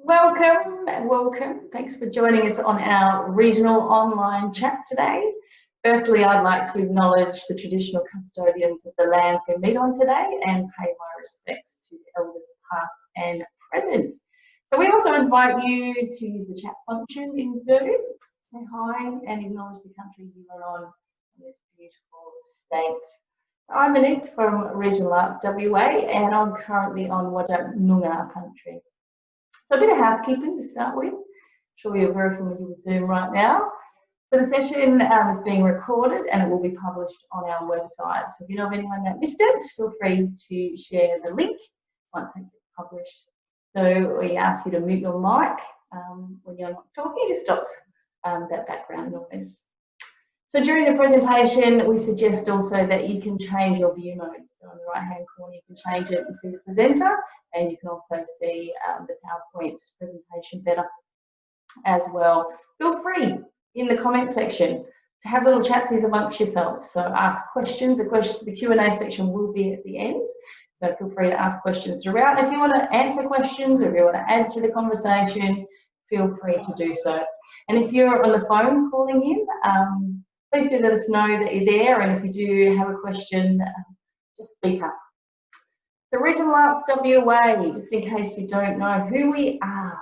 Welcome, welcome. Thanks for joining us on our regional online chat today. Firstly, I'd like to acknowledge the traditional custodians of the lands we meet on today and pay my respects to the elders past and present. So we also invite you to use the chat function in Zoom, say hi and acknowledge the country you are on in this beautiful state. I'm Monique from Regional Arts WA and I'm currently on Wajak Noongar country. So a bit of housekeeping to start with. I'm sure you're very familiar with Zoom right now. So the session is being recorded and it will be published on our website. So if you know of anyone that missed it, feel free to share the link once it's published. So we ask you to mute your mic when you're not talking, it just stops that background noise. So during the presentation, we suggest also that you can change your view mode. So on the right-hand corner, you can change it and see the presenter, and you can also see the PowerPoint presentation better as well. Feel free in the comment section to have little chatsies amongst yourselves. So ask questions. The Q&A section will be at the end. So feel free to ask questions throughout. If you want to answer questions or if you want to add to the conversation, feel free to do so. And if you're on the phone calling in, please do let us know that you're there, and if you do have a question, just speak up. So Regional Arts WA, just in case you don't know who we are.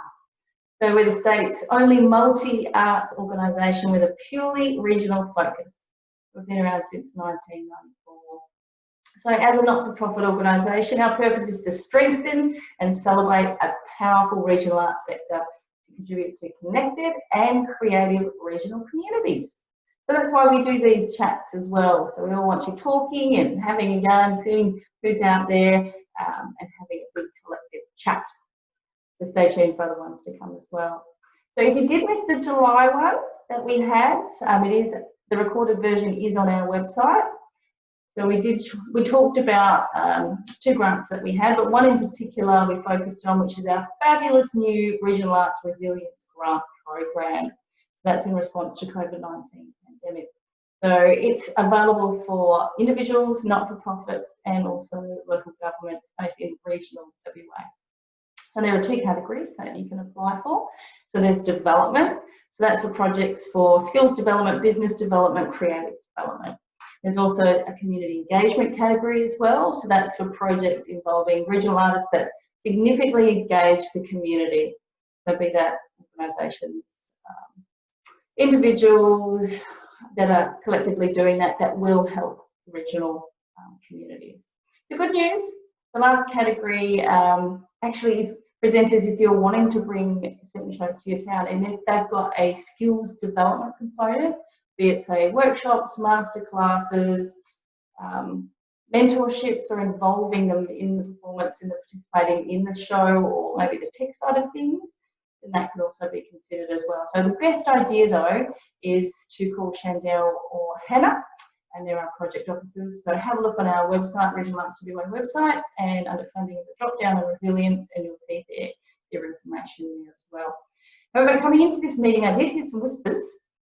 So we're the state's only multi-arts organisation with a purely regional focus. We've been around since 1994. So as a not-for-profit organisation, our purpose is to strengthen and celebrate a powerful regional arts sector to contribute to connected and creative regional communities. So that's why we do these chats as well. So we all want you talking and having a yarn, seeing who's out there and having a big collective chat. So stay tuned for other ones to come as well. So if you did miss the July one that we had, the recorded version is on our website. So we talked about two grants that we had, but one in particular we focused on, which is our fabulous new Regional Arts Resilience Grant Program. That's in response to COVID-19 pandemic. So it's available for individuals, not-for-profits, and also local governments based in regional WA. So there are two categories that you can apply for. So there's development. So that's for projects for skills development, business development, creative development. There's also a community engagement category as well. So that's for projects involving regional artists that significantly engage the community. So be that organisations, individuals that are collectively doing that will help regional communities. So good news, the last category, actually presenters, if you're wanting to bring certain shows to your town, and if they've got a skills development component, be it say workshops, master classes, mentorships, or involving them in the performance and the participating in the show, or maybe the tech side of things, then that can also be considered as well. So the best idea though is to call Chandel or Hannah, and they're our project officers. So have a look on our website, Regional Arts WA website, and under funding, the drop down on resilience, and you'll see their information there as well. However, coming into this meeting, I did hear some whispers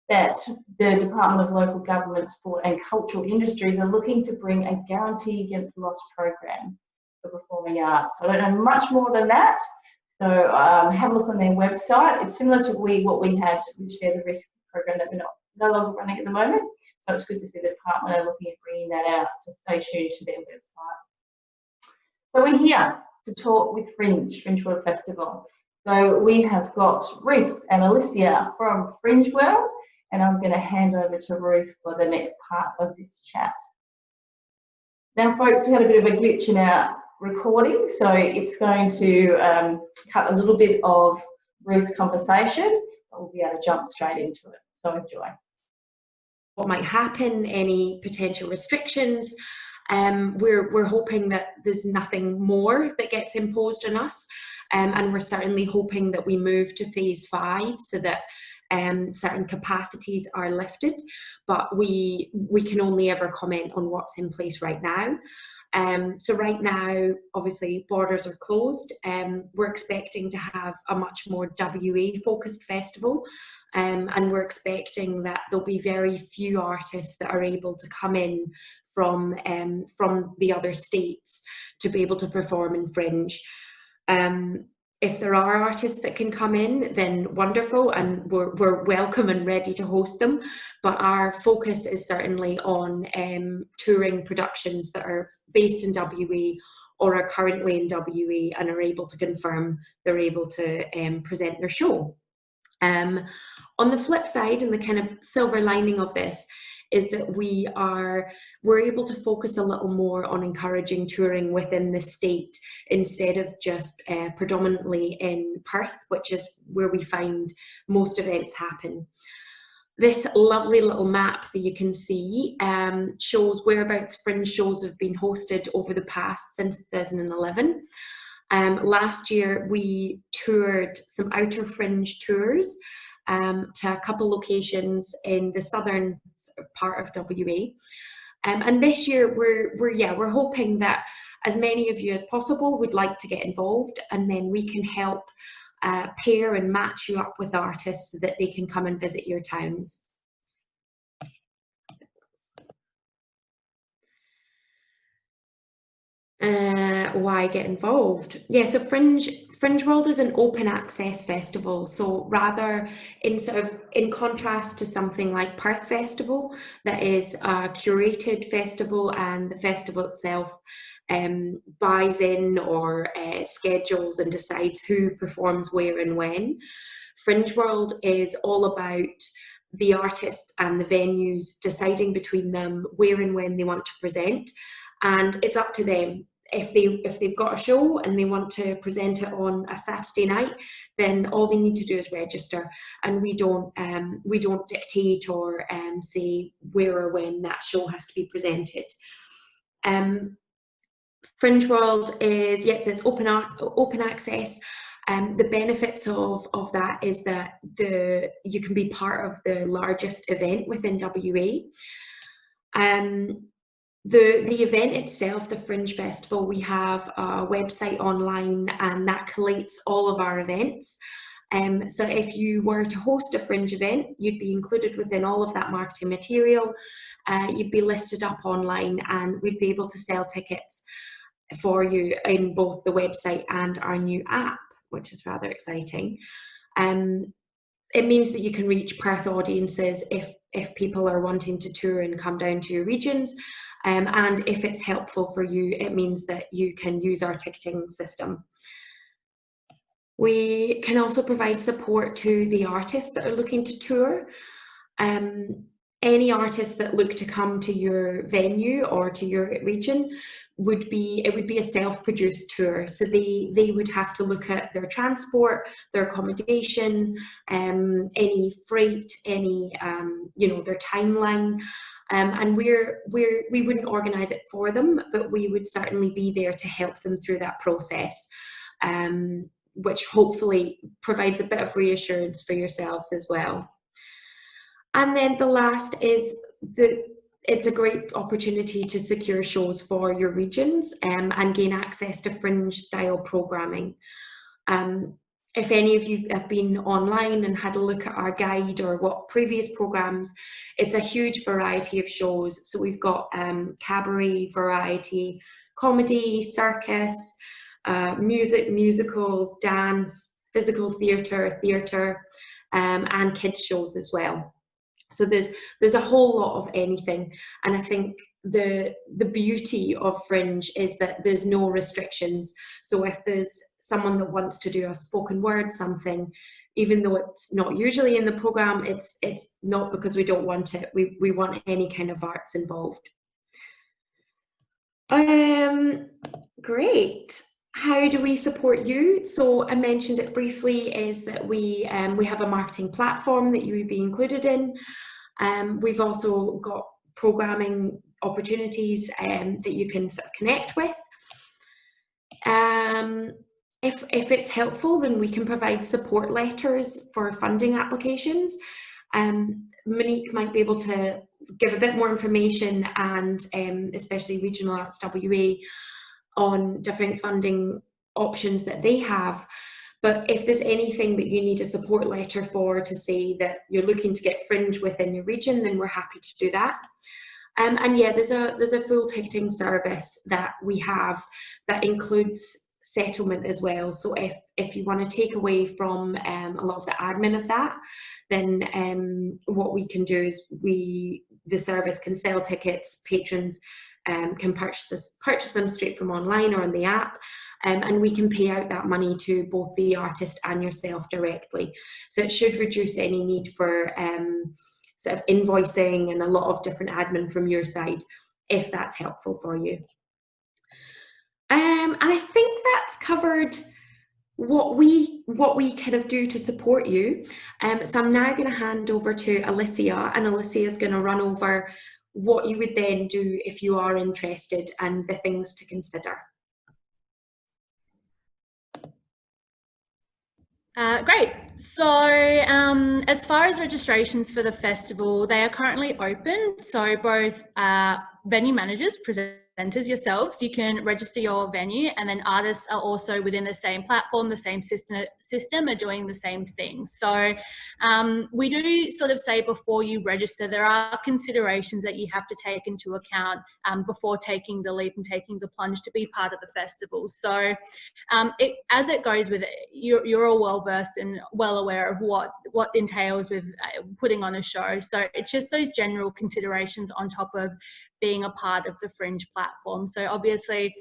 that the Department of Local Government, Sport and Cultural Industries are looking to bring a Guarantee Against Loss program for performing arts. So I don't know much more than that. So have a look on their website. It's similar to what we had with Share the Risk program that we're no longer running at the moment. So it's good to see the department are looking at bringing that out. So stay tuned to their website. So we're here to talk with Fringe World Festival. So we have got Ruth and Alyssia from Fringe World, and I'm going to hand over to Ruth for the next part of this chat. Now, folks, we had a bit of a glitch in our recording, so it's going to cut a little bit of Ruth's conversation, but we'll be able to jump straight into it. So enjoy. What might happen, any potential restrictions. We're hoping that there's nothing more that gets imposed on us, and we're certainly hoping that we move to phase 5 so that certain capacities are lifted, but we can only ever comment on what's in place right now. So right now, obviously, borders are closed. We're expecting to have a much more WA-focused festival, and we're expecting that there'll be very few artists that are able to come in from the other states to be able to perform in Fringe. if there are artists that can come in, then wonderful, and we're welcome and ready to host them. But our focus is certainly on touring productions that are based in WA or are currently in WA and are able to confirm they're able to present their show. On the flip side, and the kind of silver lining of this, is that we're able to focus a little more on encouraging touring within the state instead of just predominantly in Perth, which is where we find most events happen. This lovely little map that you can see shows whereabouts Fringe shows have been hosted over the past since 2011. Last year we toured some outer Fringe tours to a couple locations in the southern part of WA, and this year we're hoping that as many of you as possible would like to get involved, and then we can help pair and match you up with artists so that they can come and visit your towns. Why get involved? Yeah, so Fringe World is an open access festival. So rather in contrast to something like Perth Festival, that is a curated festival, and the festival itself buys in or schedules and decides who performs where and when. Fringe World is all about the artists and the venues deciding between them where and when they want to present, and it's up to them. If they've got a show and they want to present it on a Saturday night, then all they need to do is register, and we don't dictate or say where or when that show has to be presented. Fringe World is, yes, it's open access. The benefits of that is that you can be part of the largest event within WA. The event itself, the Fringe Festival, we have a website online, and that collates all of our events. So if you were to host a Fringe event, you'd be included within all of that marketing material. You'd be listed up online, and we'd be able to sell tickets for you in both the website and our new app, which is rather exciting. It means that you can reach Perth audiences if people are wanting to tour and come down to your regions. And if it's helpful for you, it means that you can use our ticketing system. We can also provide support to the artists that are looking to tour. Any artists that look to come to your venue or to your region would be a self-produced tour. So they would have to look at their transport, their accommodation, any freight, any their timeline. And we wouldn't organise it for them, but we would certainly be there to help them through that process, which hopefully provides a bit of reassurance for yourselves as well. And then the last is it's a great opportunity to secure shows for your regions and gain access to Fringe style programming. If any of you have been online and had a look at our guide or what previous programs, it's a huge variety of shows. So we've got cabaret, variety, comedy, circus, music, musicals, dance, physical theatre, and kids shows as well. So there's a whole lot of anything, and I think the beauty of Fringe is that there's no restrictions. So if there's someone that wants to do a spoken word something, even though it's not usually in the program, it's not because we don't want it. We want any kind of arts involved. Great. How do we support you? So I mentioned it briefly, is that we have a marketing platform that you would be included in. We've also got programming opportunities that you can sort of connect with. If it's helpful, then we can provide support letters for funding applications. Monique might be able to give a bit more information, and especially Regional Arts WA, on different funding options that they have. But if there's anything that you need a support letter for to say that you're looking to get Fringe within your region, then we're happy to do that. And yeah, there's a full ticketing service that we have that includes settlement as well. So if you want to take away from a lot of the admin of that, then what we can do is the service can sell tickets, patrons can purchase them straight from online or on the app, and we can pay out that money to both the artist and yourself directly. So it should reduce any need for sort of invoicing and a lot of different admin from your side, if that's helpful for you. And I think that's covered what we kind of do to support you. So I'm now going to hand over to Alyssia, and Alyssia is going to run over what you would then do if you are interested and the things to consider. Great. So as far as registrations for the festival, they are currently open. So both venue managers, presenters, yourselves, you can register your venue, and then artists are also within the same platform, the same system are doing the same thing. So we do sort of say before you register, there are considerations that you have to take into account before taking the leap and taking the plunge to be part of the festival. So as it goes with it, you're all well versed and well aware of what entails with putting on a show. So it's just those general considerations on top of being a part of the Fringe platform. So obviously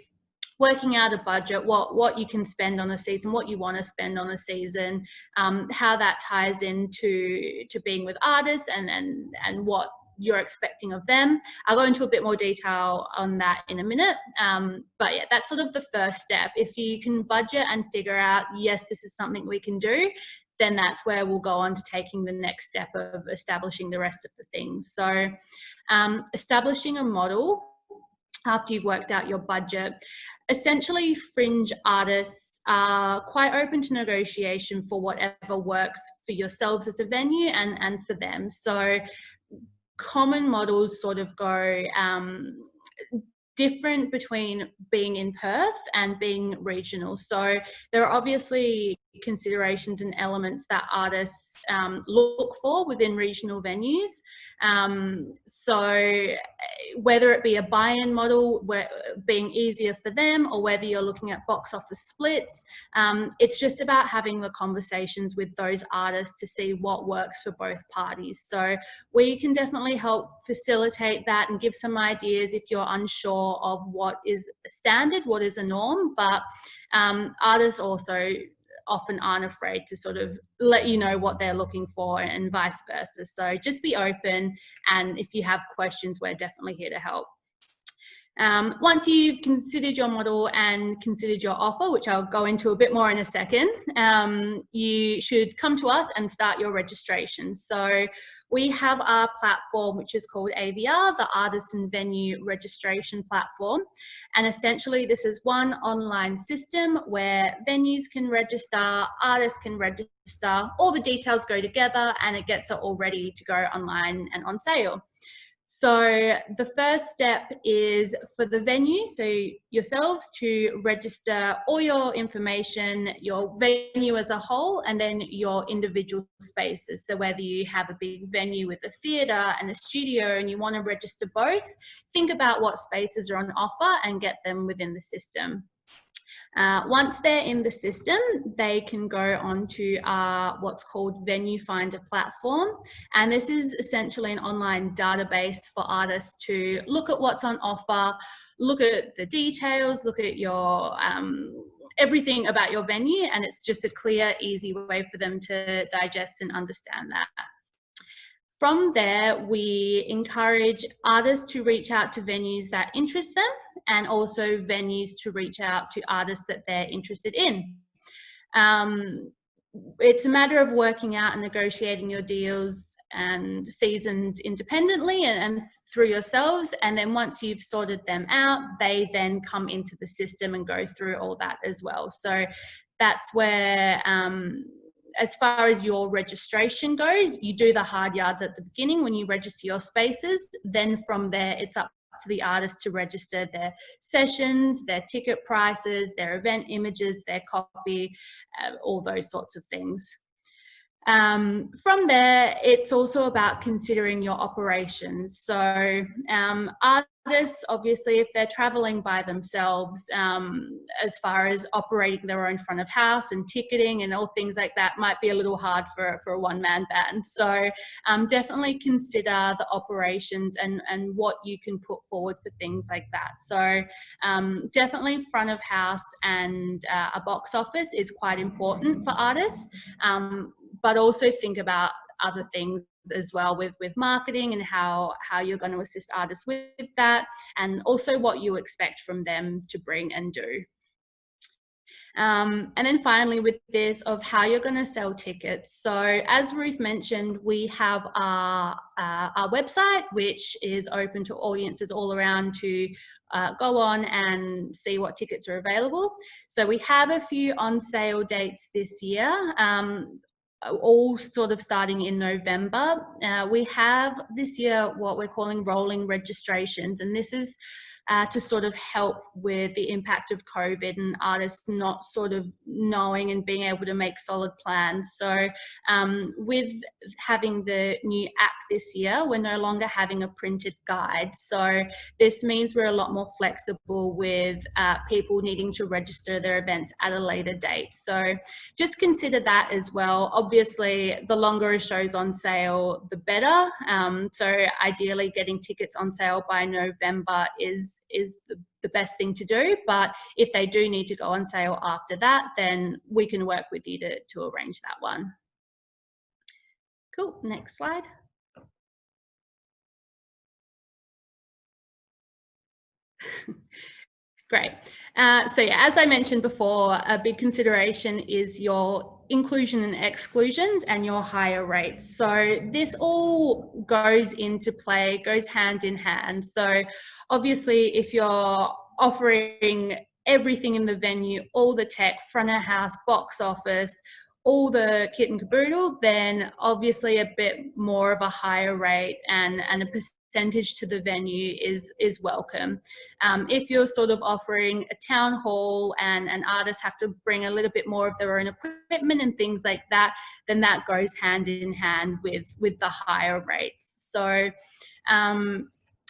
working out a budget, what you can spend on a season, what you want to spend on a season, how that ties into being with artists and what you're expecting of them. I'll go into a bit more detail on that in a minute. But yeah, that's sort of the first step. If you can budget and figure out, yes, this is something we can do, then that's where we'll go on to taking the next step of establishing the rest of the things. So establishing a model after you've worked out your budget. Essentially, Fringe artists are quite open to negotiation for whatever works for yourselves as a venue and for them. So common models sort of go different between being in Perth and being regional. So there are obviously considerations and elements that artists look for within regional venues. So whether it be a buy-in model being easier for them, or whether you're looking at box office splits, it's just about having the conversations with those artists to see what works for both parties. So we can definitely help facilitate that and give some ideas if you're unsure of what is standard, what is a norm, but artists also often aren't afraid to sort of let you know what they're looking for, and vice versa. So just be open, and if you have questions, we're definitely here to help. Once you've considered your model and considered your offer, which I'll go into a bit more in a second, you should come to us and start your registration. So we have our platform, which is called AVR, the Artist and Venue Registration Platform. And essentially, this is one online system where venues can register, artists can register, all the details go together, and it gets it all ready to go online and on sale. So the first step is for the venue, so yourselves, to register all your information, your venue as a whole, and then your individual spaces. So whether you have a big venue with a theatre and a studio and you want to register both, think about what spaces are on offer and get them within the system. Once they're in the system, they can go on to what's called Venue Finder platform. And this is essentially an online database for artists to look at what's on offer, look at the details, look at your everything about your venue. And it's just a clear, easy way for them to digest and understand that. From there, we encourage artists to reach out to venues that interest them, and also venues to reach out to artists that they're interested in. It's a matter of working out and negotiating your deals and seasons independently and through yourselves. And then once you've sorted them out, they then come into the system and go through all that as well. So that's where, as far as your registration goes, you do the hard yards at the beginning when you register your spaces. Then from there, it's up to the artist to register their sessions, their ticket prices, their event images, their copy, all those sorts of things. From there, it's also about considering your operations. So artists, obviously, if they're traveling by themselves, as far as operating their own front of house and ticketing and all things like that, might be a little hard for a one-man band. So definitely consider the operations and what you can put forward for things like that. So definitely front of house and a box office is quite important for artists. But also think about other things as well with marketing and how you're going to assist artists with that, and also what you expect from them to bring and do. And then finally with this of how you're going to sell tickets. So as Ruth mentioned, we have our website, which is open to audiences all around to go on and see what tickets are available. So we have a few on sale dates this year. All sort of starting in November. We have this year what we're calling rolling registrations, and this is to sort of help with the impact of COVID and artists not sort of knowing and being able to make solid plans. So with having the new app this year, we're no longer having a printed guide. So this means we're a lot more flexible with people needing to register their events at a later date. So just consider that as well. Obviously, the longer a show's on sale, the better. So ideally getting tickets on sale by November is the best thing to do. But if they do need to go on sale after that, then we can work with you to arrange that one. Cool, next slide. Great. So yeah, as I mentioned before, a big consideration is your inclusion and exclusions and your higher rates. So this all goes into play, goes hand in hand. So obviously if you're offering everything in the venue, all the tech, front of house, box office, all the kit and caboodle, then obviously a bit more of a higher rate and a percentage to the venue is welcome. If you're sort of offering a town hall and artists have to bring a little bit more of their own equipment and things like that, then that goes hand in hand with the higher rates. So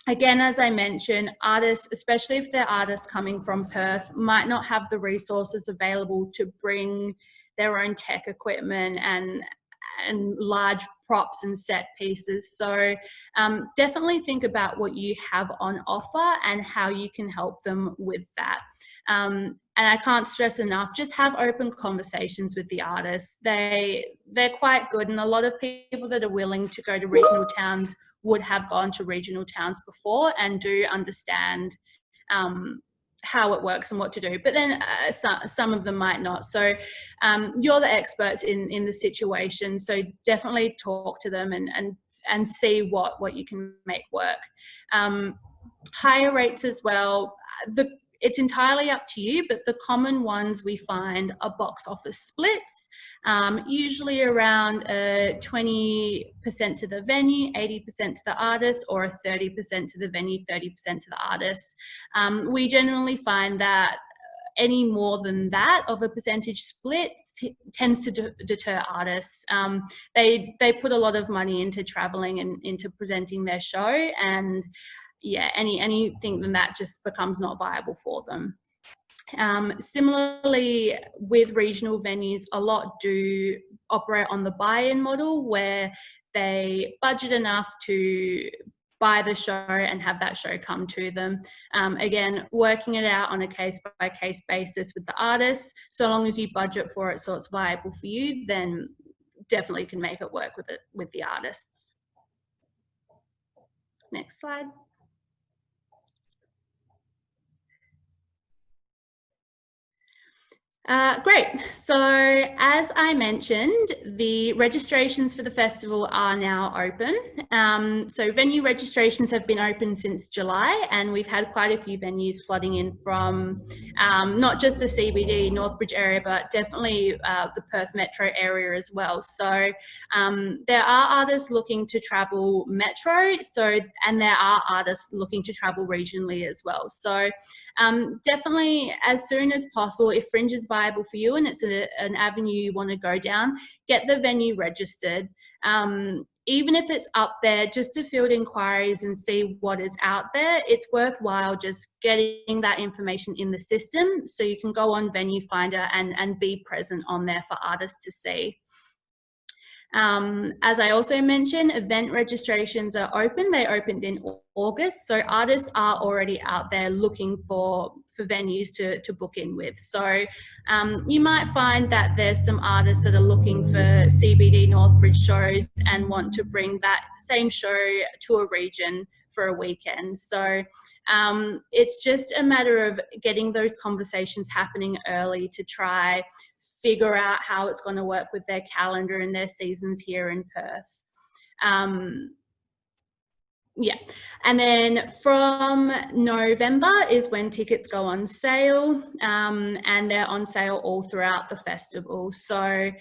again, as I mentioned, artists, especially if they're artists coming from Perth, might not have the resources available to bring their own tech equipment and large props and set pieces. So definitely think about what you have on offer and how you can help them with that. And I can't stress enough, just have open conversations with the artists. They're quite good, and a lot of people that are willing to go to regional towns would have gone to regional towns before and do understand how it works and what to do, but then some of them might not. So you're the experts in the situation, so definitely talk to them and see what you can make work. Higher rates as well, it's entirely up to you, but the common ones we find are box office splits, usually around 20% to the venue, 80% to the artist, or a 30% to the venue, 30% to the artist. We generally find that any more than that of a percentage split tends to deter artists. They put a lot of money into traveling and into presenting their show, and yeah, anything than that just becomes not viable for them. Similarly, with regional venues, a lot do operate on the buy-in model where they budget enough to buy the show and have that show come to them. Again, working it out on a case-by-case basis with the artists. So long as you budget for it so it's viable for you, then definitely can make it work with the artists. Next slide. Great. So as I mentioned, the registrations for the festival are now open. So venue registrations have been open since July, and we've had quite a few venues flooding in from not just the CBD, Northbridge area, but definitely the Perth metro area as well. So there are artists looking to travel metro, and there are artists looking to travel regionally as well. So definitely as soon as possible, if Fringe is viable viable for you and it's an avenue you want to go down, get the venue registered. Even if it's up there, just to field inquiries and see what is out there, it's worthwhile just getting that information in the system so you can go on Venue Finder and be present on there for artists to see. As I also mentioned, event registrations are open. They opened in August, so artists are already out there looking for venues to book in with. So you might find that there's some artists that are looking for CBD Northbridge shows and want to bring that same show to a region for a weekend. So it's just a matter of getting those conversations happening early to try figure out how it's going to work with their calendar and their seasons here in Perth. Yeah, and then from November is when tickets go on sale, and they're on sale all throughout the festival. So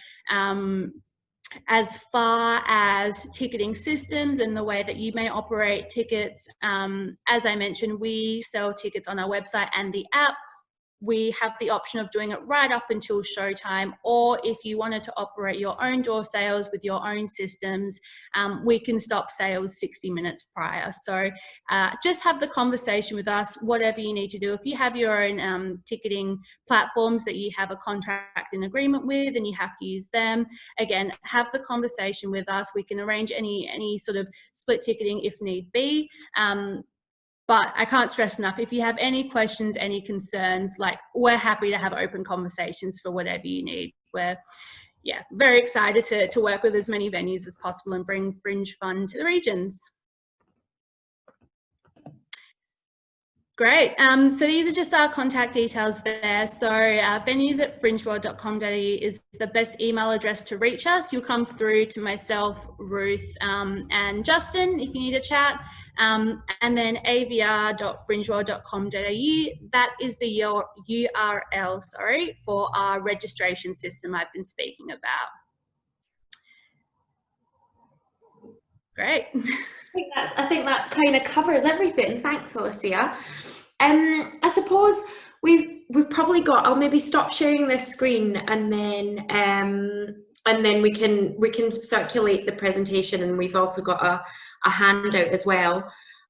as far as ticketing systems and the way that you may operate tickets, as I mentioned, we sell tickets on our website and the app. We have the option of doing it right up until showtime, or if you wanted to operate your own door sales with your own systems, we can stop sales 60 minutes prior. So just have the conversation with us, whatever you need to do. If you have your own ticketing platforms that you have a contract and agreement with and you have to use them, again, have the conversation with us. We can arrange any sort of split ticketing if need be. But I can't stress enough, if you have any questions, any concerns, like we're happy to have open conversations for whatever you need. We're very excited to work with as many venues as possible and bring Fringe fun to the regions. Great. So these are just our contact details there. So venues@fringeworld.com.au is the best email address to reach us. You'll come through to myself, Ruth, and Justin if you need a chat. And then avr.fringeworld.com.au. That is the URL, for our registration system I've been speaking about. Great. I think that kind of covers everything. Thanks, Alyssia. I suppose we've probably got. I'll maybe stop sharing this screen and then we can circulate the presentation, and we've also got a handout as well.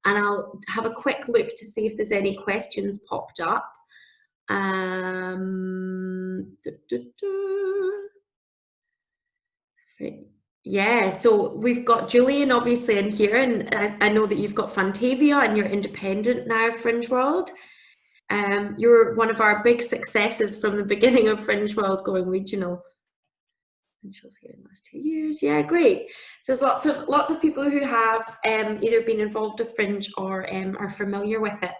And I'll have a quick look to see if there's any questions popped up. Yeah, so we've got Julian obviously in here, and I know that you've got Fantavia and you're independent now, Fringe World. You're one of our big successes from the beginning of Fringe World going regional. Shows here in the last 2 years. Yeah, great. So there's lots of people who have either been involved with Fringe or are familiar with it.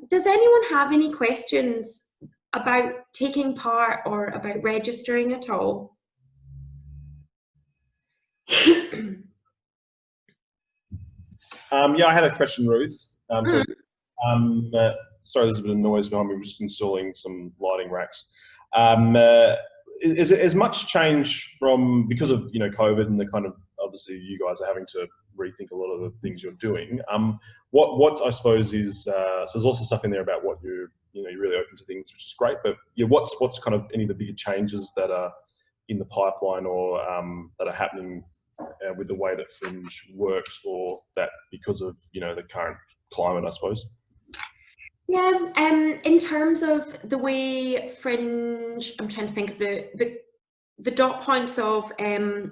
Does anyone have any questions about taking part or about registering at all? Yeah, I had a question, Ruth. Sorry, there's a bit of noise behind me. We're just installing some lighting racks. Is much change because of COVID and the kind of, obviously you guys are having to rethink a lot of the things you're doing. What I suppose is so there's also stuff in there about what you're really open to things, which is great. But yeah, what's kind of any of the bigger changes that are in the pipeline or that are happening with the way that Fringe works, or that because of the current climate, I suppose? Yeah, in terms of the way Fringe, I'm trying to think of the dot points of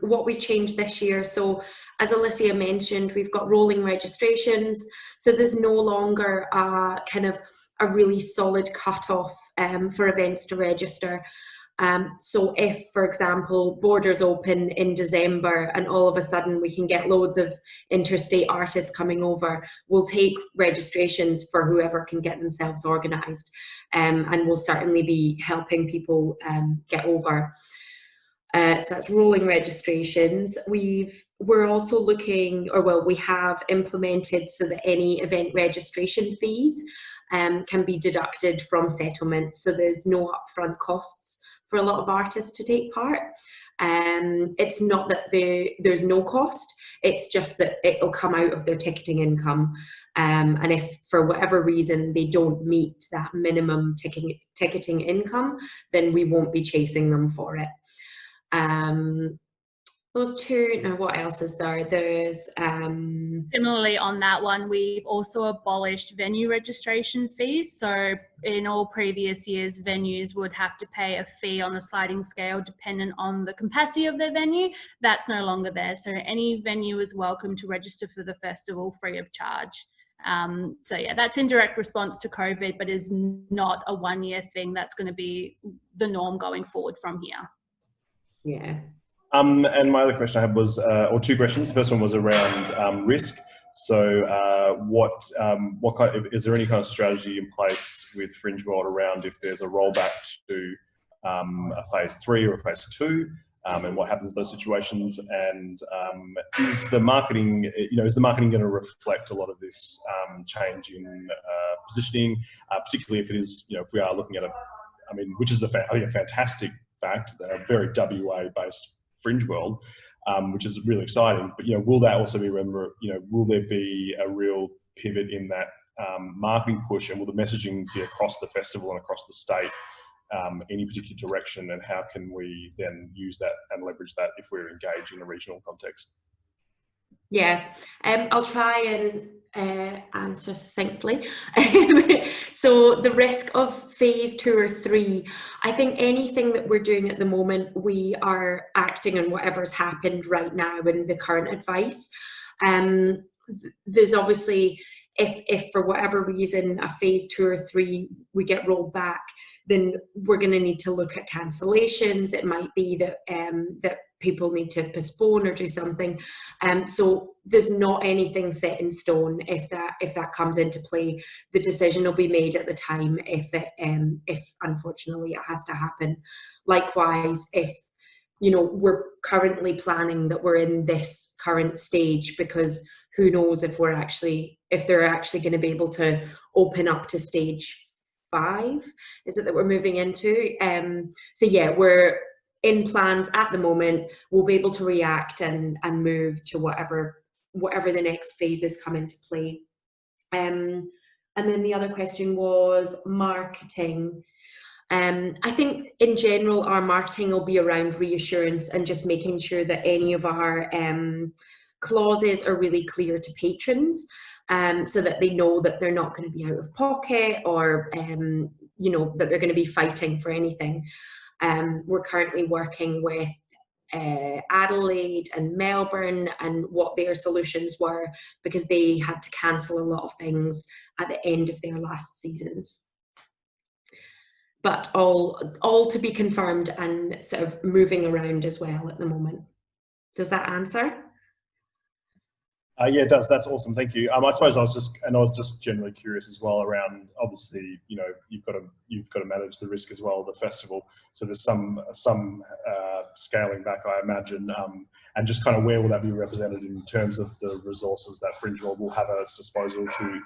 what we've changed this year. So as Alyssia mentioned, we've got rolling registrations. So there's no longer a really solid cutoff for events to register. So if, for example, borders open in December and all of a sudden we can get loads of interstate artists coming over, we'll take registrations for whoever can get themselves organised, and we'll certainly be helping people get over. So that's rolling registrations. We're also looking, we have implemented so that any event registration fees can be deducted from settlement. So there's no upfront costs for a lot of artists to take part. It's not that there's no cost, it's just that it'll come out of their ticketing income. And if for whatever reason they don't meet that minimum ticketing income, then we won't be chasing them for it. Those two. Now, what else is there? There's similarly on that one, we've also abolished venue registration fees. So in all previous years, venues would have to pay a fee on a sliding scale dependent on the capacity of their venue. That's no longer there. So any venue is welcome to register for the festival free of charge. So yeah, that's in direct response to COVID, but is not a one-year thing. That's going to be the norm going forward from here. Yeah. And my other question I had was, or two questions. The first one was around risk. So, what kind of, is there any kind of strategy in place with Fringe World around if there's a rollback to a phase 3 or a phase 2, and what happens in those situations? And is the marketing, is the marketing going to reflect a lot of this change in positioning, particularly if it is, if we are looking at which is I think a fantastic fact, a very WA based Fringe World, which is really exciting. But will that also be will there be a real pivot in that marketing push, and will the messaging be across the festival and across the state, any particular direction, and how can we then use that and leverage that if we're engaged in a regional context? Yeah, I'll try and answer succinctly. So the risk of phase 2 or 3, I think anything that we're doing at the moment, we are acting on whatever's happened right now in the current advice. There's obviously, if for whatever reason a phase 2 or 3 we get rolled back, then we're going to need to look at cancellations. It might be that that people need to postpone or do something. So there's not anything set in stone. If that comes into play, the decision will be made at the time. If unfortunately it has to happen. Likewise, if we're currently planning that we're in this current stage, because who knows if they're actually going to be able to open up to stage 5, is it that we're moving into? So yeah, we're in plans at the moment. We'll be able to react and move to whatever the next phases come into play. And then the other question was marketing. I think in general our marketing will be around reassurance and just making sure that any of our clauses are really clear to patrons, so that they know that they're not going to be out of pocket, or that they're going to be fighting for anything. We're currently working with Adelaide and Melbourne and what their solutions were, because they had to cancel a lot of things at the end of their last seasons. But all to be confirmed and sort of moving around as well at the moment. Does that answer? Yeah, it does. That's awesome. Thank you. I suppose I was just generally curious as well around, obviously, you've got to manage the risk as well of the festival. So there's some scaling back, I imagine, and just kind of where will that be represented in terms of the resources that Fringe World will have at its disposal to,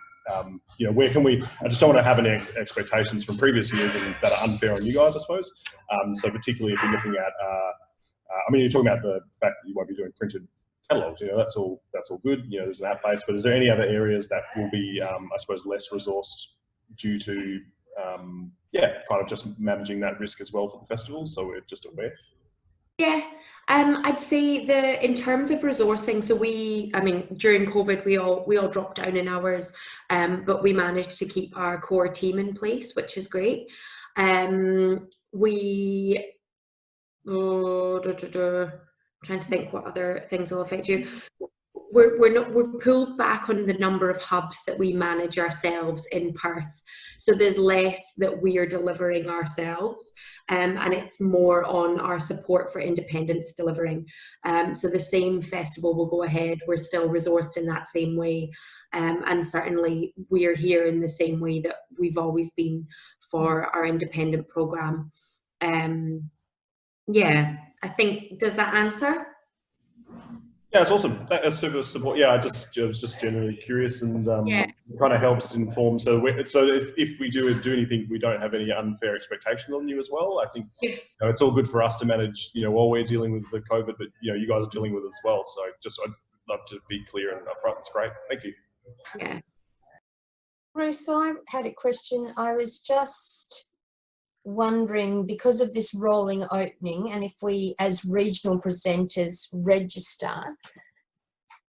where can we? I just don't want to have any expectations from previous years and that are unfair on you guys, I suppose. So particularly if you're looking at, you're talking about the fact that you won't be doing printed catalogs, that's all good. There's an app base, but is there any other areas that will be, I suppose, less resourced due to, kind of just managing that risk as well for the festival? So we're just aware. Yeah, I'd say in terms of resourcing, so during COVID we all dropped down in hours, but we managed to keep our core team in place, which is great. Trying to think what other things will affect you. We've pulled back on the number of hubs that we manage ourselves in Perth, so there's less that we are delivering ourselves, and it's more on our support for independents delivering. So the same festival will go ahead. We're still resourced in that same way, and certainly we're here in the same way that we've always been for our independent programme. Yeah, I think, does that answer? Yeah, it's awesome. That's super support. Yeah, I was just genuinely curious, and Yeah. it kind of helps inform. So, if we do anything, we don't have any unfair expectation on you as well. I think it's all good for us to manage. While we're dealing with the COVID, but you guys are dealing with it as well. So, I'd love to be clear and upfront. It's great. Thank you. Yeah. Ruth, I had a question. I was just wondering, because of this rolling opening, and if we as regional presenters register,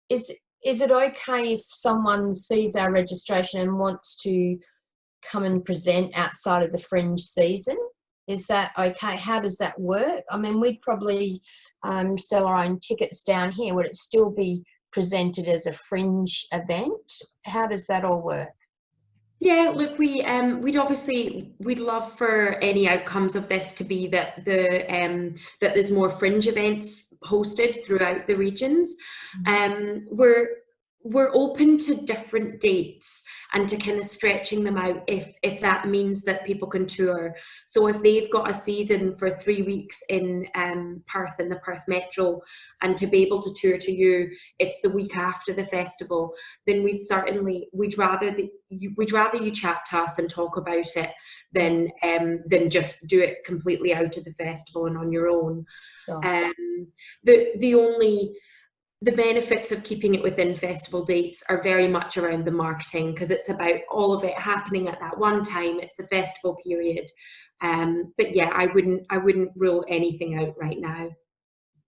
is it okay if someone sees our registration and wants to come and present outside of the Fringe season? Is that okay? How does that work? I mean, we'd probably sell our own tickets down here. Would it still be presented as a Fringe event? How does that all work? Yeah, look, we'd love for any outcomes of this to be that that there's more Fringe events hosted throughout the regions. We're open to different dates and to kind of stretching them out if that means that people can tour. So if they've got a season for 3 weeks in Perth, in the Perth Metro, and to be able to tour to you, it's the week after the festival, then we'd rather you chat to us and talk about it than just do it completely out of the festival and on your own. Sure. The benefits of keeping it within festival dates are very much around the marketing, because it's about all of it happening at that one time. It's the festival period. But yeah, I wouldn't rule anything out right now.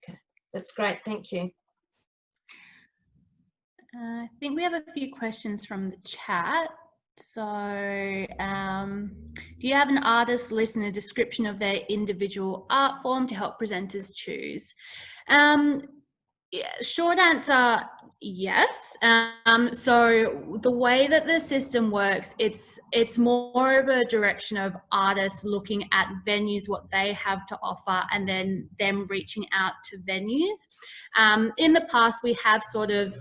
Okay, that's great. Thank you. I think we have a few questions from the chat. So, do you have an artist list and a description of their individual art form to help presenters choose? Yeah, short answer, yes. So the way that the system works, it's more of a direction of artists looking at venues, what they have to offer, and then them reaching out to venues. In the past, we have sort of,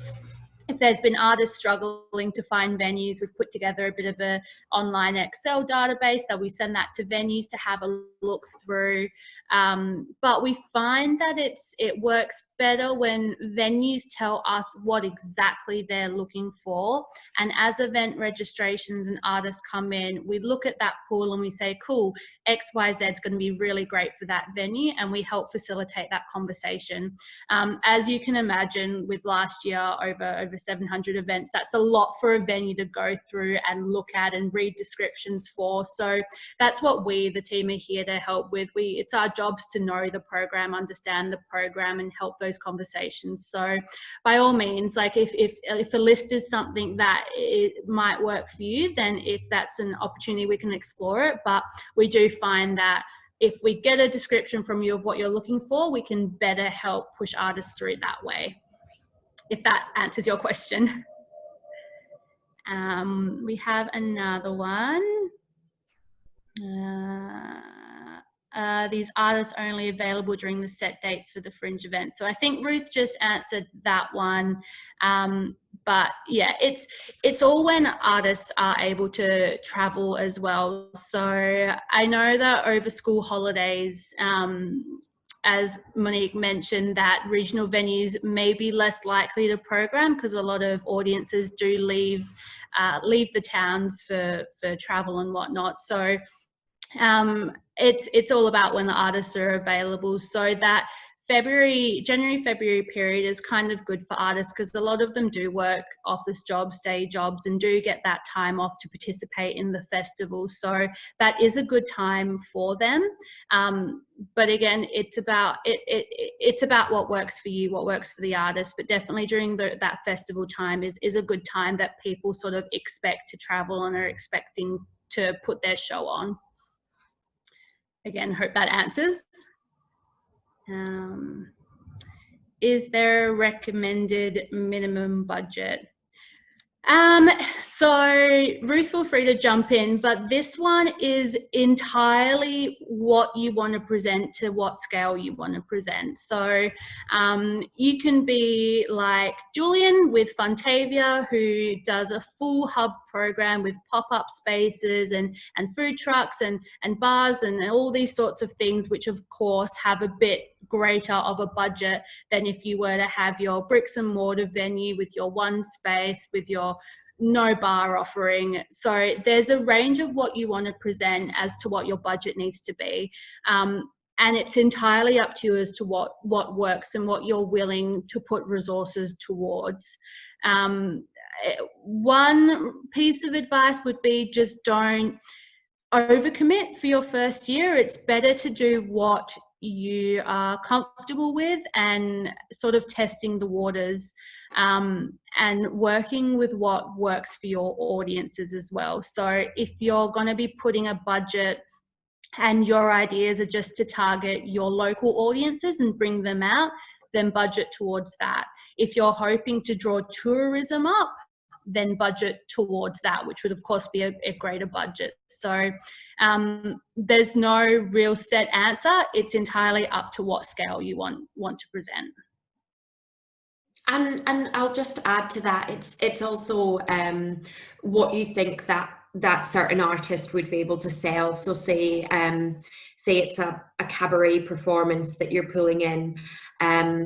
if there's been artists struggling to find venues, we've put together a bit of an online Excel database that we send that to venues to have a look through. But we find that it works better when venues tell us what exactly they're looking for. And as event registrations and artists come in, we look at that pool and we say, cool, XYZ is going to be really great for that venue, and we help facilitate that conversation. As you can imagine, with last year over 700 events, that's a lot for a venue to go through and look at and read descriptions for. So that's what we, the team, are here to help with. It's our jobs to know the program, understand the program, and help those conversations. So by all means, like if a list is something that it might work for you, then if that's an opportunity, we can explore it. But we do find that if we get a description from you of what you're looking for, we can better help push artists through that way, if that answers your question. We have another one. These artists are only available during the set dates for the Fringe event. So I think Ruth just answered that one. But yeah, it's all when artists are able to travel as well. So I know that over school holidays, as Monique mentioned, that regional venues may be less likely to program because a lot of audiences do leave the towns for travel and whatnot. So it's all about when the artists are available. So that January, February period is kind of good for artists because a lot of them do work office jobs, day jobs, and do get that time off to participate in the festival. So that is a good time for them. But again, it's about what works for you, what works for the artist. But definitely during that festival time is a good time that people sort of expect to travel and are expecting to put their show on. Again, hope that answers. Is there a recommended minimum budget? So Ruth, feel free to jump in, but this one is entirely what you want to present to what scale you want to present. So you can be like Julian with Funtavia, who does a full hub program with pop-up spaces and food trucks and bars and all these sorts of things, which of course have a bit greater of a budget than if you were to have your bricks and mortar venue with your one space, with your no bar offering. So there's a range of what you want to present as to what your budget needs to be. And it's entirely up to you as to what works and what you're willing to put resources towards. One piece of advice would be just don't overcommit for your first year. It's better to do what you are comfortable with and sort of testing the waters, and working with what works for your audiences as well. So if you're going to be putting a budget and your ideas are just to target your local audiences and bring them out, then budget towards that. If you're hoping to draw tourism up, then budget towards that, which would of course be a greater budget. So there's no real set answer. It's entirely up to what scale you want to present. And I'll just add to that, it's also what you think that certain artist would be able to sell. So say it's a cabaret performance that you're pulling in,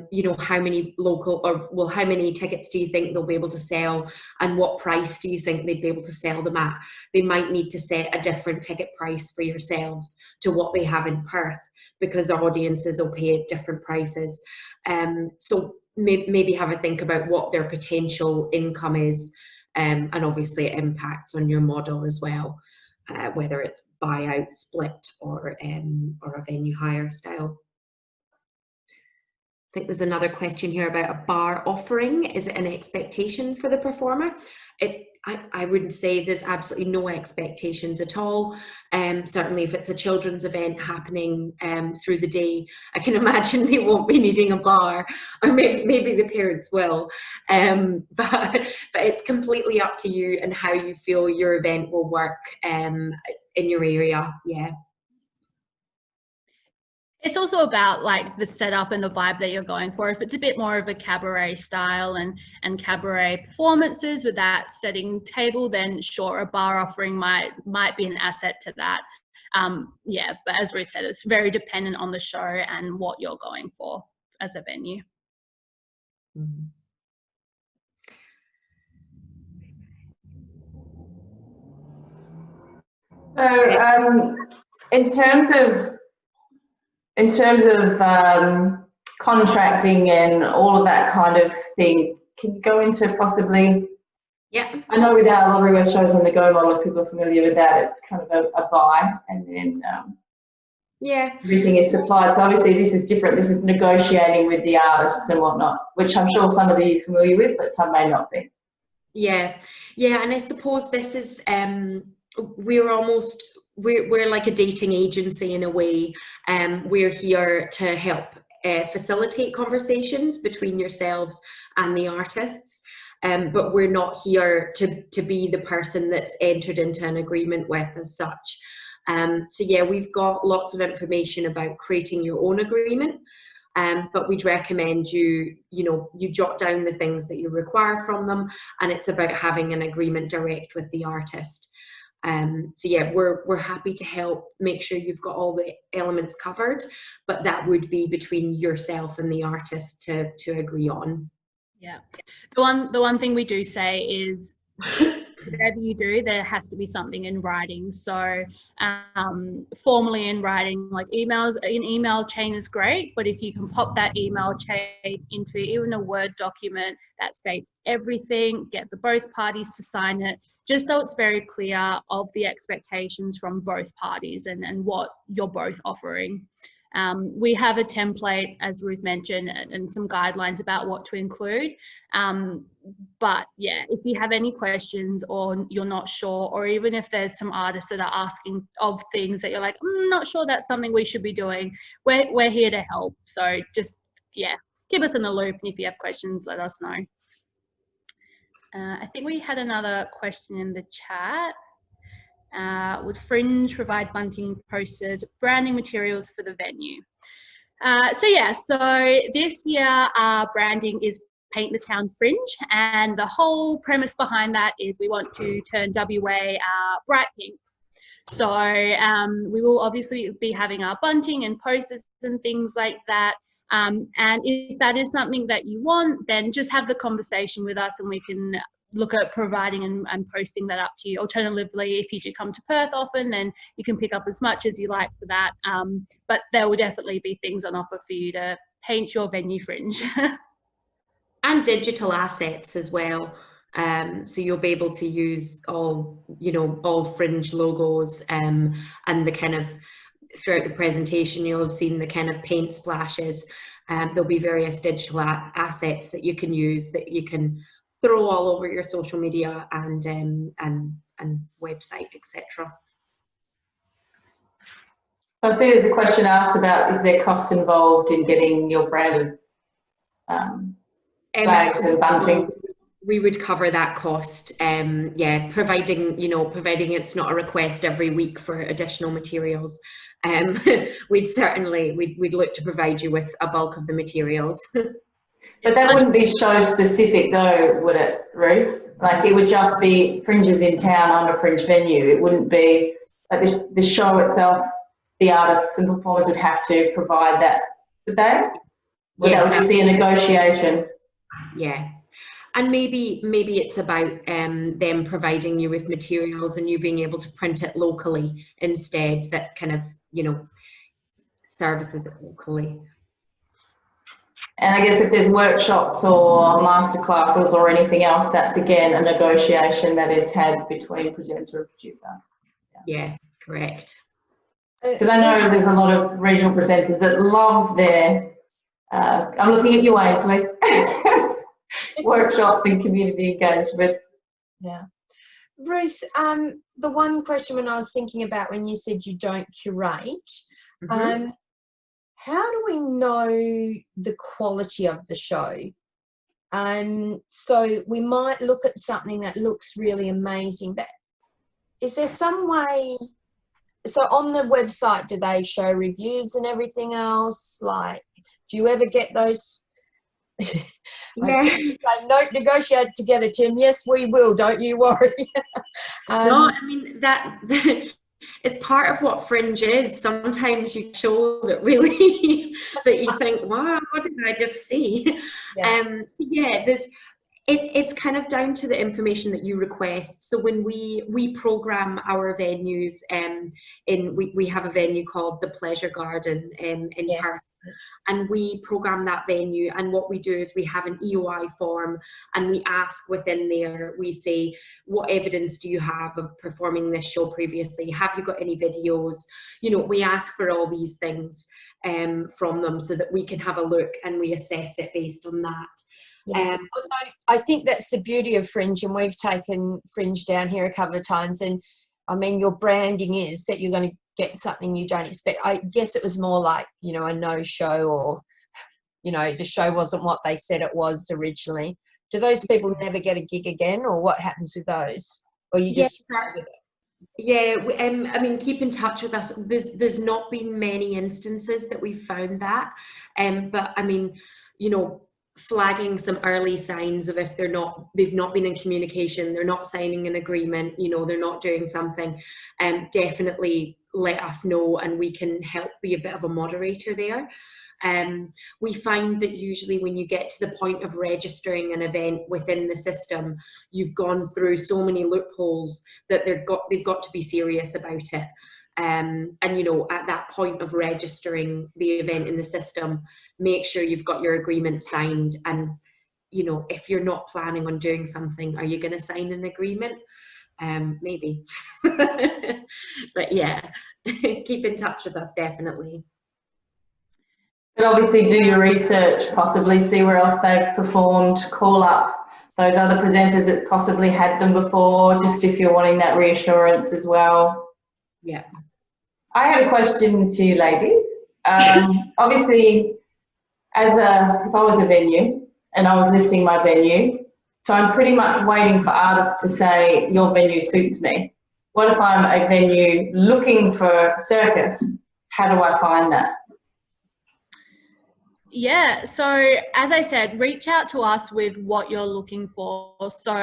you know, how many how many tickets do you think they'll be able to sell, and what price do you think they'd be able to sell them at? They might need to set a different ticket price for yourselves to what they have in Perth, because our audiences will pay at different prices. So maybe have a think about what their potential income is. And obviously it impacts on your model as well, whether it's buyout, split, or a venue hire style. I think there's another question here about a bar offering. Is it an expectation for the performer? I wouldn't say there's absolutely no expectations at all. Certainly if it's a children's event happening through the day, I can imagine they won't be needing a bar, or maybe the parents will. But it's completely up to you and how you feel your event will work in your area. Yeah. It's also about like the setup and the vibe that you're going for. If it's a bit more of a cabaret style and cabaret performances with that setting table, then sure, a bar offering might be an asset to that. Yeah, but as Ruth said, it's very dependent on the show and what you're going for as a venue. So in terms of contracting and all of that kind of thing, can you go into possibly? Yeah. I know with our lottery where shows on the go model, if people are familiar with that, it's kind of a buy and then yeah, everything is supplied. So obviously this is different. This is negotiating with the artists and whatnot, which I'm sure some of you are familiar with, but some may not be. Yeah, and I suppose this is we're like a dating agency in a way. We're here to help facilitate conversations between yourselves and the artists, but we're not here to be the person that's entered into an agreement with as such. So yeah, we've got lots of information about creating your own agreement, but we'd recommend you jot down the things that you require from them, and it's about having an agreement direct with the artist. So yeah, we're happy to help make sure you've got all the elements covered, but that would be between yourself and the artist to agree on. Yeah, the one thing we do say is whatever you do, there has to be something in writing. So formally in writing, like emails, an email chain is great, but if you can pop that email chain into even a Word document that states everything, get the both parties to sign it, just so it's very clear of the expectations from both parties and what you're both offering. We have a template, as Ruth mentioned, and some guidelines about what to include. But yeah, if you have any questions or you're not sure, or even if there's some artists that are asking of things that you're like, not sure that's something we should be doing, we're here to help. So just, yeah, keep us in the loop. And if you have questions, let us know. I think we had another question in the chat. Would Fringe provide bunting, posters, branding materials for the venue? So this year our branding is Paint the Town Fringe, and the whole premise behind that is we want to turn WA bright pink. So we will obviously be having our bunting and posters and things like that. And if that is something that you want, then just have the conversation with us and we can look at providing and posting that up to you. Alternatively, if you do come to Perth often, then you can pick up as much as you like for that. But there will definitely be things on offer for you to paint your venue fringe. And digital assets as well. So you'll be able to use all Fringe logos, and the kind of, throughout the presentation, you'll have seen the kind of paint splashes. There'll be various digital assets that you can use, that you can throw all over your social media and website, etc. I see there's a question asked about, is there costs involved in getting your branded flags and bunting? We would cover that cost, yeah, providing it's not a request every week for additional materials. We'd look to provide you with a bulk of the materials. But that wouldn't be show specific though, would it, Ruth? Like it would just be Fringes in town on a Fringe venue. It wouldn't be like the show itself, the artists and performers would have to provide that, would they? Or Yes, that would just be a negotiation? Yeah. And maybe it's about them providing you with materials and you being able to print it locally instead, that kind of, services it locally. And I guess if there's workshops or masterclasses or anything else, that's again a negotiation that is had between presenter and producer. Yeah, correct. Because I know there's a lot of regional presenters that love their, I'm looking at you, Ainsley, workshops and community engagement. Yeah. Ruth, the one question when I was thinking about when you said you don't curate, how do we know the quality of the show? So we might look at something that looks really amazing, but is there some way, so on the website, do they show reviews and everything else? Like, do you ever get those? Yeah. Negotiate together, Tim. Yes, we will. Don't you worry. No, I mean, that it's part of what Fringe is. Sometimes you show that really that you think, wow, what did I just see? Yeah, it's kind of down to the information that you request. So when we program our venues, we have a venue called the Pleasure Garden in Perth. And we program that venue, and what we do is we have an EOI form and we ask within there, we say, what evidence do you have of performing this show previously? Have you got any videos? We ask for all these things from them so that we can have a look and we assess it based on that. Yeah. I think that's the beauty of Fringe, and we've taken Fringe down here a couple of times, and I mean, your branding is that you're going to get something you don't expect. I guess it was more like, a no-show, or, the show wasn't what they said it was originally. Do those people never get a gig again, or what happens with those? Or you just start with it? Yeah, I mean, keep in touch with us. There's not been many instances that we've found that, but I mean, flagging some early signs of if they've not been in communication, they're not signing an agreement, they're not doing something, definitely let us know and we can help be a bit of a moderator there. We find that usually when you get to the point of registering an event within the system, you've gone through so many loopholes that they've got to be serious about it. And at that point of registering the event in the system, make sure you've got your agreement signed. And if you're not planning on doing something, are you going to sign an agreement? Maybe. But yeah, keep in touch with us, definitely. But obviously do your research, possibly see where else they've performed, call up those other presenters that possibly had them before, just if you're wanting that reassurance as well. Yeah. I had a question to you ladies. Obviously, if I was a venue and I was listing my venue, so I'm pretty much waiting for artists to say, your venue suits me. What if I'm a venue looking for circus? How do I find that? Yeah, so as I said, reach out to us with what you're looking for. So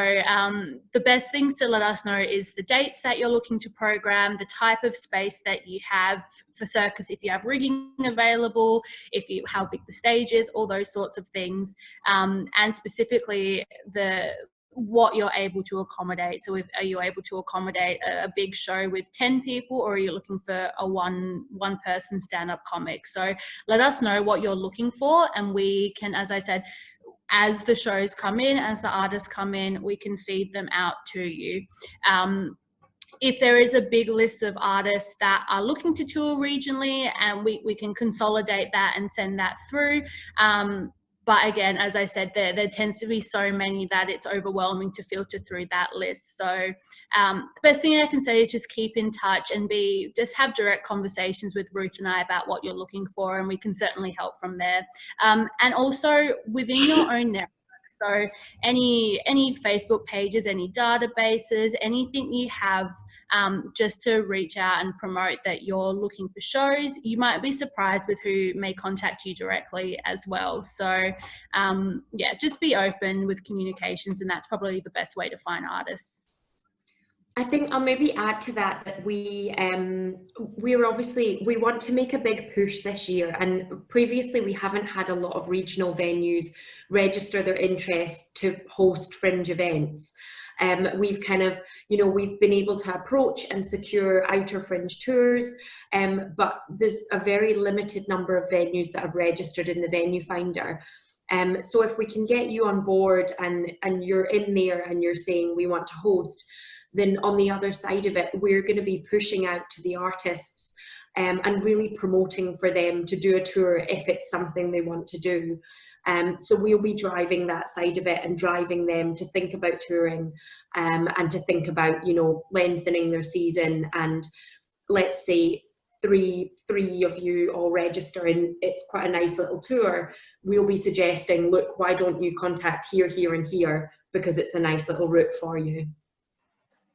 the best things to let us know is the dates that you're looking to program, the type of space that you have for circus, if you have rigging available, how big the stage is, all those sorts of things, and specifically what you're able to accommodate. So are you able to accommodate a big show with 10 people, or are you looking for a one person stand-up comic? So let us know what you're looking for, and we can, as I said, as the shows come in, as the artists come in, we can feed them out to you. If there is a big list of artists that are looking to tour regionally, and we can consolidate that and send that through. But again, as I said, there tends to be so many that it's overwhelming to filter through that list. So the best thing I can say is just keep in touch and just have direct conversations with Ruth and I about what you're looking for, and we can certainly help from there. And also within your own network. So any Facebook pages, any databases, anything you have, just to reach out and promote that you're looking for shows. You might be surprised with who may contact you directly as well. So yeah, just be open with communications, and that's probably the best way to find artists. I think I'll maybe add to that we want to make a big push this year, and previously we haven't had a lot of regional venues register their interest to host Fringe events. We've kind of, we've been able to approach and secure outer Fringe tours, but there's a very limited number of venues that have registered in the venue finder. So if we can get you on board and you're in there and you're saying we want to host, then on the other side of it, we're going to be pushing out to the artists and really promoting for them to do a tour if it's something they want to do. So we'll be driving that side of it and driving them to think about touring and to think about, lengthening their season. And let's say three of you all register and it's quite a nice little tour. We'll be suggesting, look, why don't you contact here, here and here, because it's a nice little route for you.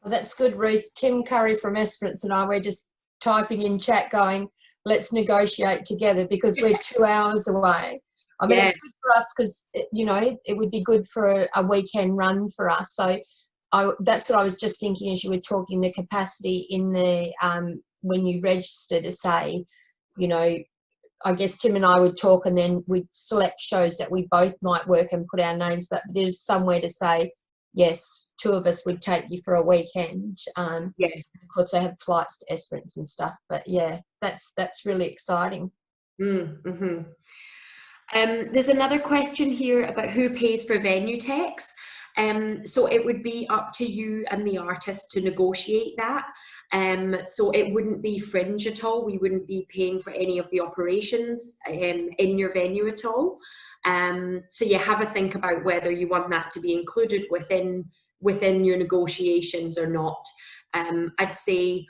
Well, that's good, Ruth. Tim Curry from Esperance and I, we're just typing in chat going, let's negotiate together, because we're 2 hours away. I mean, It's good for us because, it would be good for a weekend run for us. So that's what I was just thinking as you were talking, the capacity in the, when you register, to say, I guess Tim and I would talk and then we'd select shows that we both might work and put our names, but there's somewhere to say, yes, 2 of us would take you for a weekend. Of course, they have flights to Esperance and stuff, but yeah, that's really exciting. Mm-hmm. There's another question here about who pays for venue techs. So it would be up to you and the artist to negotiate that. So it wouldn't be Fringe at all. We wouldn't be paying for any of the operations in your venue at all. So you have a think about whether you want that to be included within your negotiations or not. I'd say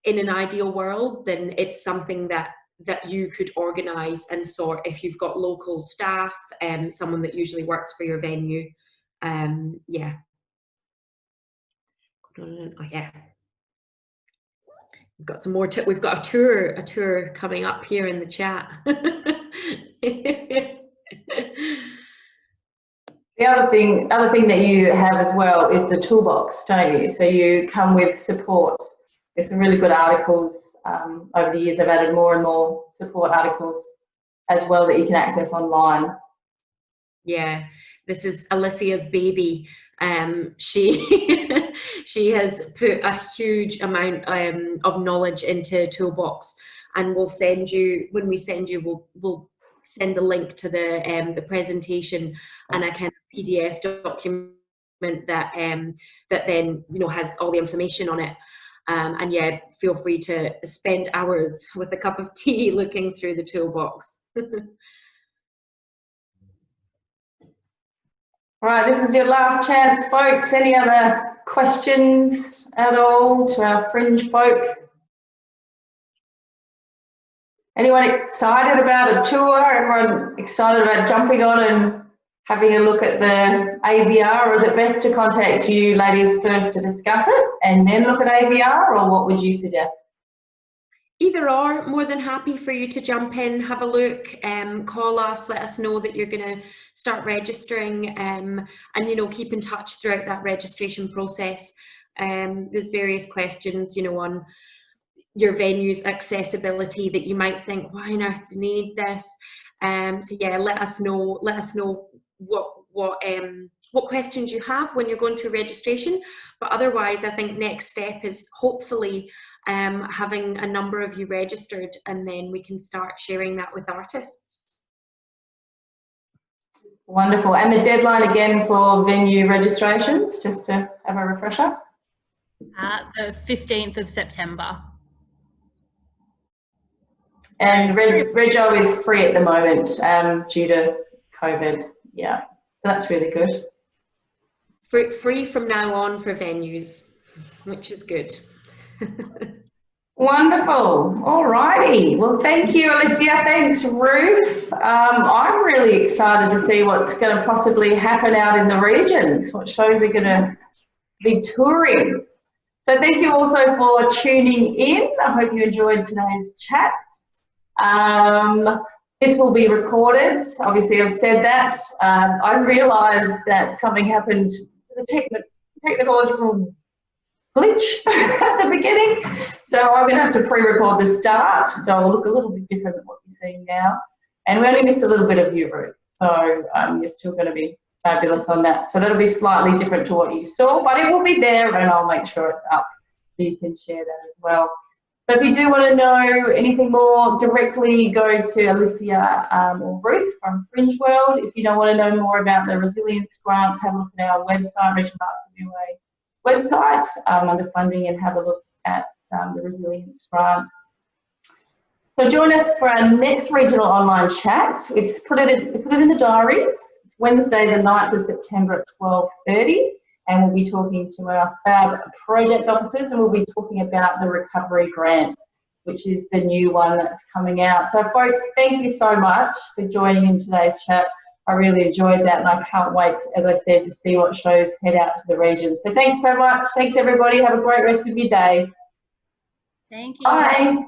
in an ideal world, then it's something that you could organise and sort if you've got local staff, someone that usually works for your venue. Yeah. Oh, yeah. We've got some more. We've got a tour coming up here in the chat. The other thing that you have as well is the Toolbox, don't you? So you come with support. There's some really good articles. Over the years, I've added more and more support articles as well that you can access online. Yeah, this is Alyssia's baby. She has put a huge amount of knowledge into Toolbox, and we'll send you, when we send you, we'll send the link to the presentation and a kind of PDF document that then has all the information on it. And yeah, feel free to spend hours with a cup of tea looking through the Toolbox. All right, this is your last chance, folks. Any other questions at all to our Fringe folk? Anyone excited about a tour? Everyone excited about jumping on and having a look at the AVR, or is it best to contact you ladies first to discuss it and then look at AVR, or what would you suggest? Either or, more than happy for you to jump in, have a look, call us, let us know that you're going to start registering, and you know, keep in touch throughout that registration process. There's various questions, you know, on your venue's accessibility that you might think, why on earth do you need this? So yeah, let us know what questions you have when you're going through registration. But otherwise, I think next step is hopefully having a number of you registered, and then we can start sharing that with artists. Wonderful. And the deadline again for venue registrations, just to have a refresher? The 15th of September. And Rego is free at the moment due to COVID. Yeah, so that's really good. Free from now on for venues, which is good. Wonderful. All righty. Well, thank you, Alyssia. Thanks, Ruth. I'm really excited to see what's going to possibly happen out in the regions, what shows are going to be touring. So thank you also for tuning in. I hope you enjoyed today's chat. This will be recorded. Obviously, I've said that. I realised that something happened. There's a technological glitch at the beginning. So I'm going to have to pre-record the start. So it'll look a little bit different than what you're seeing now. And we only missed a little bit of you, Ruth. So you're still going to be fabulous on that. So that'll be slightly different to what you saw, but it will be there, and I'll make sure it's up so you can share that as well. So if you do want to know anything more, directly go to Alyssia or Ruth from Fringe World. If you don't want to know more about the resilience grants, have a look at our website, Regional Arts WA website under funding, and have a look at the resilience grant. So join us for our next regional online chat. It's put it in the diaries. It's Wednesday the 9th of September at 12:30. And we'll be talking to our FAB project officers, and we'll be talking about the recovery grant, which is the new one that's coming out. So folks, thank you so much for joining in today's chat. I really enjoyed that, and I can't wait, as I said, to see what shows head out to the regions. So thanks so much. Thanks everybody. Have a great rest of your day. Thank you. Bye.